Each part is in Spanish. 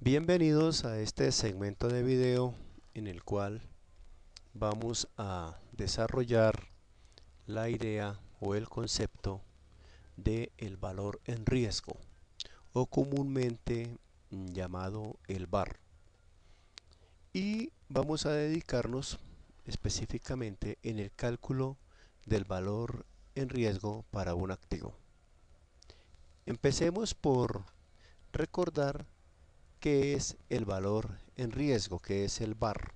Bienvenidos a este segmento de video en el cual vamos a desarrollar la idea o el concepto de el valor en riesgo o comúnmente llamado el VAR, y vamos a dedicarnos específicamente en el cálculo del valor en riesgo para un activo. Empecemos por recordar qué es el valor en riesgo, qué es el VAR.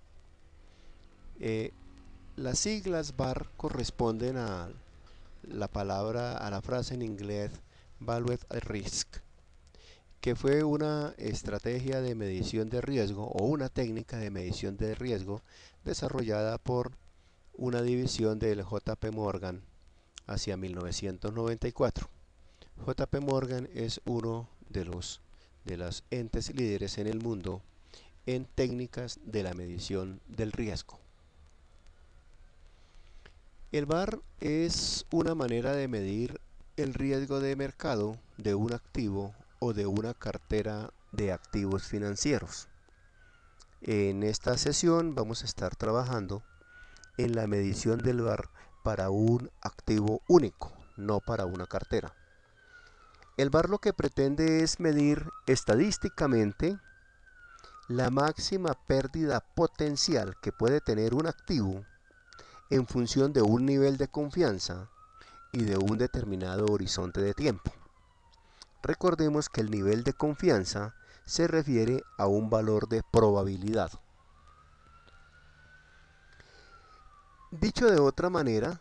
Las siglas VAR corresponden a la frase en inglés Valued at Risk, que fue una estrategia de medición de riesgo o una técnica de medición de riesgo desarrollada por una división del JP Morgan hacia 1994. JP Morgan es uno de los entes líderes en el mundo en técnicas de la medición del riesgo. El VAR es una manera de medir el riesgo de mercado de un activo o de una cartera de activos financieros. En esta sesión vamos a estar trabajando en la medición del VAR para un activo único, no para una cartera. El VAR lo que pretende es medir estadísticamente la máxima pérdida potencial que puede tener un activo en función de un nivel de confianza y de un determinado horizonte de tiempo. Recordemos que el nivel de confianza se refiere a un valor de probabilidad. Dicho de otra manera,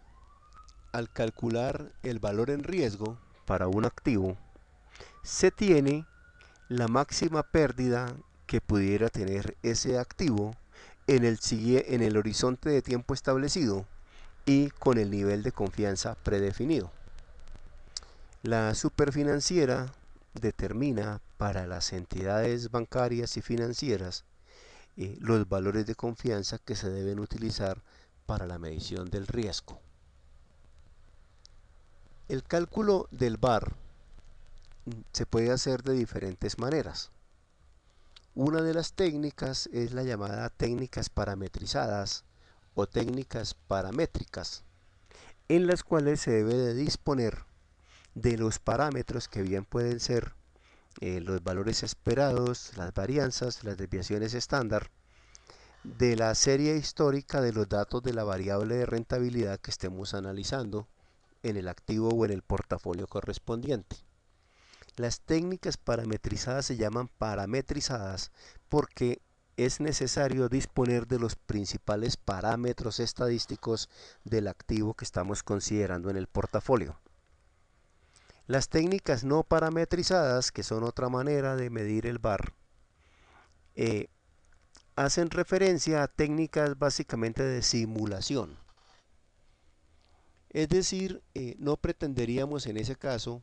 al calcular el valor en riesgo para un activo, se tiene la máxima pérdida que pudiera tener ese activo en el horizonte de tiempo establecido y con el nivel de confianza predefinido. La superfinanciera determina para las entidades bancarias y financieras los valores de confianza que se deben utilizar para la medición del riesgo. El cálculo del VAR se puede hacer de diferentes maneras. Una de las técnicas es la llamada técnicas parametrizadas o técnicas paramétricas, en las cuales se debe de disponer de los parámetros que bien pueden ser los valores esperados, las varianzas, las desviaciones estándar, de la serie histórica de los datos de la variable de rentabilidad que estemos analizando en el activo o en el portafolio correspondiente. Las técnicas parametrizadas se llaman parametrizadas porque es necesario disponer de los principales parámetros estadísticos del activo que estamos considerando en el portafolio. Las técnicas no parametrizadas, que son otra manera de medir el VAR, hacen referencia a técnicas básicamente de simulación. Es decir, no pretenderíamos en ese caso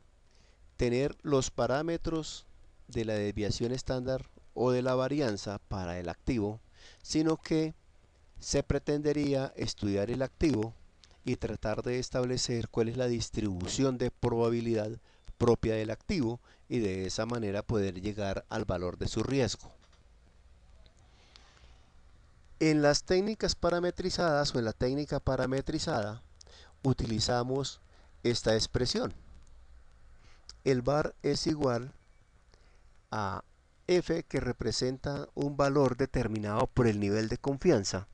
tener los parámetros de la desviación estándar o de la varianza para el activo, sino que se pretendería estudiar el activo y tratar de establecer cuál es la distribución de probabilidad propia del activo y de esa manera poder llegar al valor de su riesgo. En las técnicas parametrizadas o en la técnica parametrizada utilizamos esta expresión. El VAR es igual a F, que representa un valor determinado por el nivel de confianza.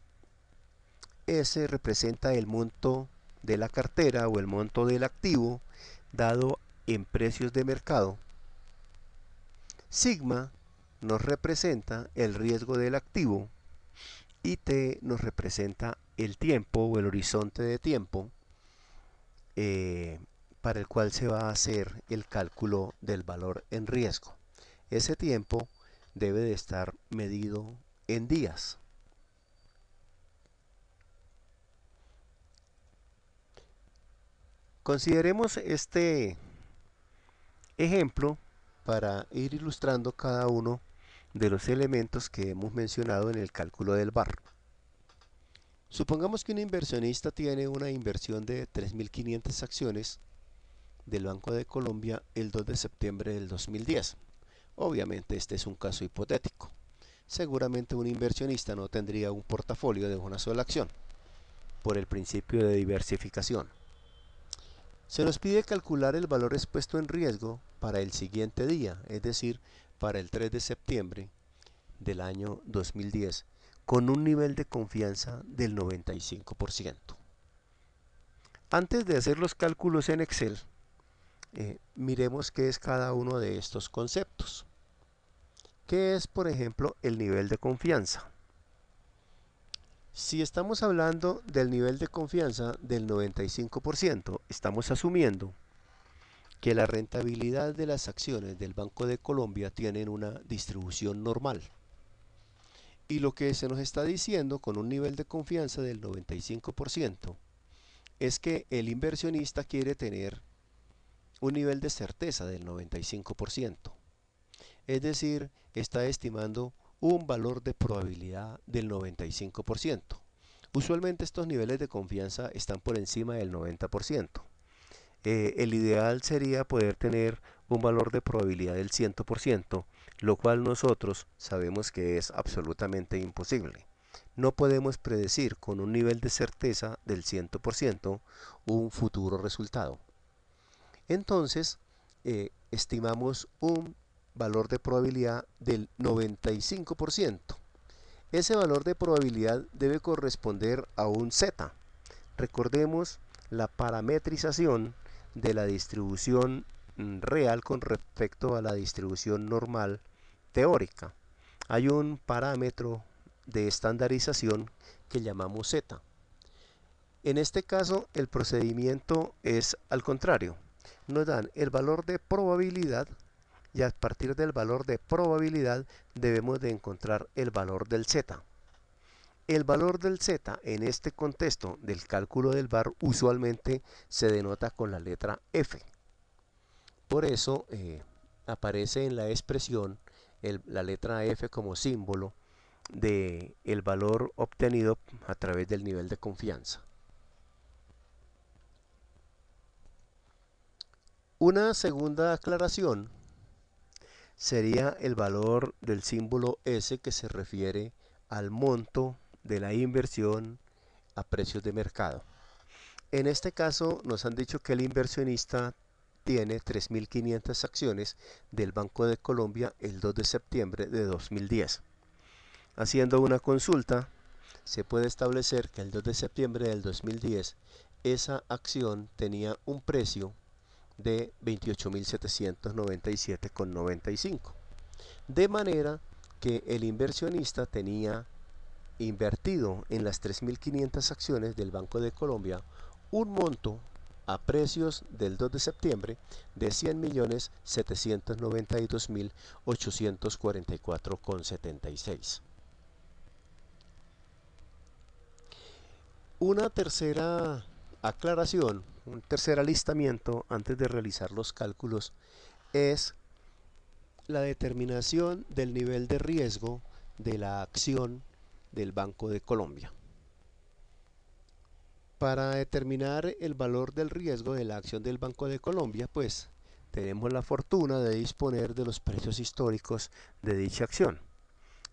S representa el monto de la cartera o el monto del activo dado en precios de mercado. Sigma nos representa el riesgo del activo y T nos representa el tiempo o el horizonte de tiempo para el cual se va a hacer el cálculo del valor en riesgo. Ese tiempo debe de estar medido en días. Consideremos este ejemplo para ir ilustrando cada uno de los elementos que hemos mencionado en el cálculo del VAR. Supongamos que un inversionista tiene una inversión de 3.500 acciones del Banco de Colombia el 2 de septiembre del 2010. Obviamente este es un caso hipotético. Seguramente un inversionista no tendría un portafolio de una sola acción, por el principio de diversificación. Se nos pide calcular el valor expuesto en riesgo para el siguiente día, es decir, para el 3 de septiembre del año 2010, con un nivel de confianza del 95%. Antes de hacer los cálculos en Excel, miremos qué es cada uno de estos conceptos. ¿Qué es, por ejemplo, el nivel de confianza? Si estamos hablando del nivel de confianza del 95%, estamos asumiendo que la rentabilidad de las acciones del Banco de Colombia tienen una distribución normal. Y lo que se nos está diciendo con un nivel de confianza del 95% es que el inversionista quiere tener un nivel de certeza del 95%. Es decir, está estimando un valor de probabilidad del 95%. Usualmente estos niveles de confianza están por encima del 90%. El ideal sería poder tener un valor de probabilidad del 100%, lo cual nosotros sabemos que es absolutamente imposible. No podemos predecir con un nivel de certeza del 100% un futuro resultado. Entonces, estimamos un valor de probabilidad del 95%. Ese valor de probabilidad debe corresponder a un Z. Recordemos la parametrización de la distribución real con respecto a la distribución normal teórica. Hay un parámetro de estandarización que llamamos Z. En este caso, el procedimiento es al contrario. Nos dan el valor de probabilidad y a partir del valor de probabilidad debemos de encontrar el valor del Z. El valor del Z en este contexto del cálculo del VAR usualmente se denota con la letra F. Por eso aparece en la expresión la letra F como símbolo del valor obtenido a través del nivel de confianza. Una segunda aclaración sería el valor del símbolo S, que se refiere al monto de la inversión a precios de mercado. En este caso nos han dicho que el inversionista tiene 3.500 acciones del Banco de Colombia el 2 de septiembre de 2010. Haciendo una consulta, se puede establecer que el 2 de septiembre del 2010 esa acción tenía un precio de 28.797,95. De manera que el inversionista tenía invertido en las 3.500 acciones del Banco de Colombia un monto a precios del 2 de septiembre de 100.792.844,76. Una tercera aclaración, un tercer alistamiento antes de realizar los cálculos es la determinación del nivel de riesgo de la acción del Banco de Colombia. Para determinar el valor del riesgo de la acción del Banco de Colombia, pues tenemos la fortuna de disponer de los precios históricos de dicha acción.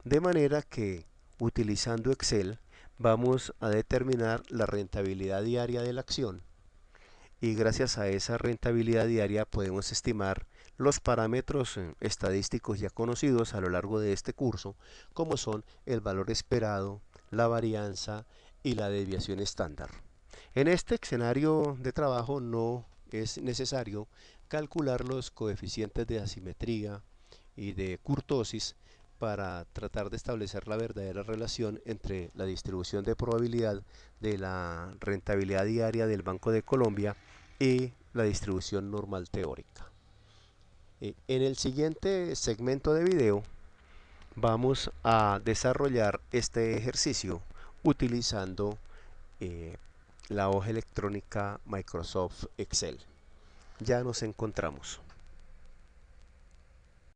De manera que, utilizando Excel, vamos a determinar la rentabilidad diaria de la acción y gracias a esa rentabilidad diaria podemos estimar los parámetros estadísticos ya conocidos a lo largo de este curso, como son el valor esperado, la varianza y la desviación estándar. En este escenario de trabajo no es necesario calcular los coeficientes de asimetría y de kurtosis para tratar de establecer la verdadera relación entre la distribución de probabilidad de la rentabilidad diaria del Banco de Colombia y la distribución normal teórica. En el siguiente segmento de video vamos a desarrollar este ejercicio utilizando la hoja electrónica Microsoft Excel. Ya nos encontramos.